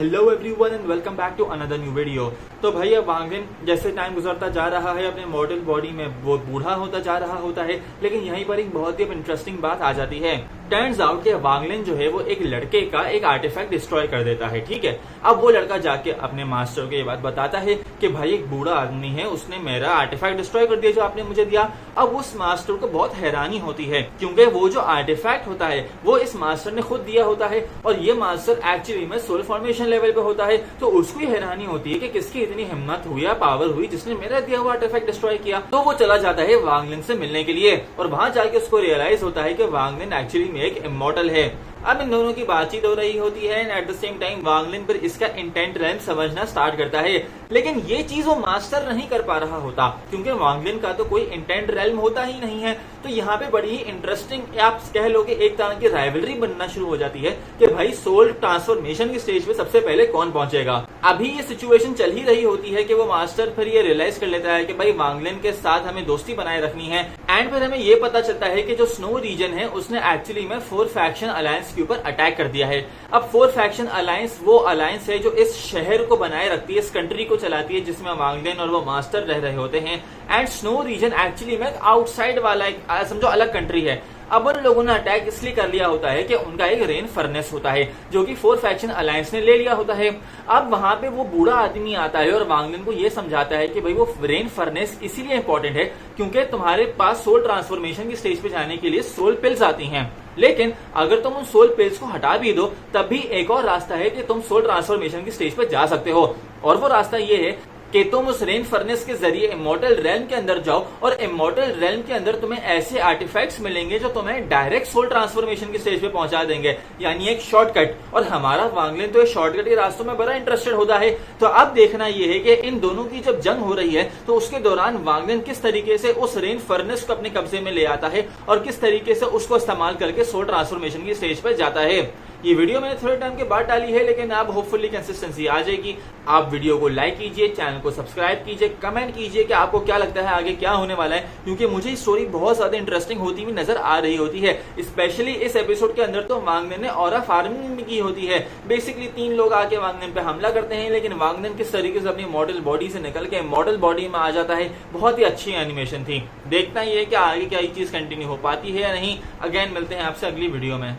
Hello everyone and welcome back to another new video. तो भाई अब वांगलिन जैसे टाइम गुजरता जा रहा है अपने मॉडल बॉडी में वो बूढ़ा होता जा रहा होता है, लेकिन यहीं पर एक बहुत ही इंटरेस्टिंग बात आ जाती है। टर्न्स आउट कि वांगलिन जो है वो एक लड़के का एक आर्टिफैक्ट डिस्ट्रॉय कर देता है। ठीक है, अब वो लड़का जाके अपने मास्टर को ये बात बताता है कि भाई एक बूढ़ा आदमी है, उसने मेरा आर्टिफैक्ट डिस्ट्रॉय कर दिया जो आपने मुझे दिया। अब उस मास्टर को बहुत हैरानी होती है क्योंकि वो जो आर्टिफैक्ट होता है वो इस मास्टर ने खुद दिया होता है और ये मास्टर एक्चुअली में सोल फॉर्मेशन लेवल पे होता है। तो उसको हैरानी होती है कि किसकी इतनी हिम्मत हुई या पावर हुई जिसने मेरा दिया हुआ आर्टिफैक्ट डिस्ट्रॉय किया। तो वो चला जाता है वांगलिन से मिलने के लिए और वहां जाके उसको रियलाइज होता है कि वांगलिन एक्चुअली में एक इमॉर्टल है। अब इन दोनों की बातचीत हो रही होती है and at the same time Wanglin पर इसका इंटेंट रैम समझना स्टार्ट करता है, लेकिन ये चीज वो मास्टर नहीं कर पा रहा होता क्योंकि वांगलिन का तो कोई इंटेंट रैम होता ही नहीं है। तो यहाँ पे बड़ी ही इंटरेस्टिंग आप कह लो कि एक तरह की राइवलरी बनना शुरू हो जाती है कि भाई सोल ट्रांसफॉर्मेशन की स्टेज पे सबसे पहले कौन पहुंचेगा। अभी ये सिचुएशन चल ही रही होती है कि वो मास्टर फिर ये रियलाइज कर लेता है कि भाई वांगलिन के साथ हमें दोस्ती बनाए रखनी है एंड फिर हमें ये पता चलता है कि जो स्नो रीजन है उसने एक्चुअली में 4 फैक्शन अलायंस के ऊपर अटैक कर दिया है। अब 4 फैक्शन अलायंस वो अलायंस है जो इस शहर को बनाए रखती है, इस कंट्री को चलाती है जिसमें वांगलिन और वो मास्टर रह रहे होते हैं एंड स्नो रीजन एक्चुअली में आउटसाइड वाला एक समझो अलग कंट्री है। अब उन लोगों ने अटैक इसलिए कर लिया होता है कि उनका एक रेन फर्नेस होता है जो कि 4 फैक्शन अलायंस ने ले लिया होता है। अब वहां पे वो बूढ़ा आदमी आता है और वांगलिन को ये समझाता है कि भाई वो रेन फर्नेस इसीलिए इंपॉर्टेंट है क्योंकि तुम्हारे पास सोल ट्रांसफॉर्मेशन की स्टेज पे जाने के लिए सोल पिल्स आती हैं, लेकिन अगर तुम उन सोल पिल्स को हटा भी दो तब भी एक और रास्ता है कि तुम सोल ट्रांसफॉर्मेशन की स्टेज पे जा सकते हो और वो रास्ता ये है कि तुम उस रेन फर्नेस के जरिए इमॉर्टल रेल्म के अंदर जाओ और इमॉर्टल रेल्म के अंदर तुम्हें ऐसे आर्टिफैक्ट्स मिलेंगे जो तुम्हें डायरेक्ट सोल ट्रांसफॉर्मेशन की स्टेज पे पहुंचा देंगे, यानी एक शॉर्टकट। और हमारा वांगलिन तो शॉर्टकट के रास्तों में बड़ा इंटरेस्टेड होता है। तो अब देखना यह है कि इन दोनों की जब जंग हो रही है तो उसके दौरान वांगलिन किस तरीके से उस रेन फर्नेस को अपने कब्जे में ले आता है और किस तरीके से उसको इस्तेमाल करके सोल ट्रांसफॉर्मेशन की स्टेज पे जाता है। ये वीडियो मैंने थोड़े टाइम के बाद डाली है लेकिन अब होपफुली कंसिस्टेंसी आ जाएगी। आप वीडियो को लाइक कीजिए, चैनल को सब्सक्राइब कीजिए, कमेंट कीजिए कि आपको क्या लगता है आगे क्या होने वाला है, क्योंकि मुझे स्टोरी बहुत ज्यादा इंटरेस्टिंग होती हुई नजर आ रही होती है। स्पेशली इस एपिसोड के अंदर तो वांगलिन ने ऑरा फार्मिंग भी की होती है। बेसिकली 3 लोग आके वांगलिन पे हमला करते हैं, लेकिन वांगलिन किस तरीके से अपनी मॉडल बॉडी से निकल के मॉडल बॉडी में आ जाता है। बहुत ही अच्छी एनिमेशन थी। देखना ये कि आगे क्या ये चीज कंटिन्यू हो पाती है या नहीं। अगेन मिलते हैं आपसे अगली वीडियो में।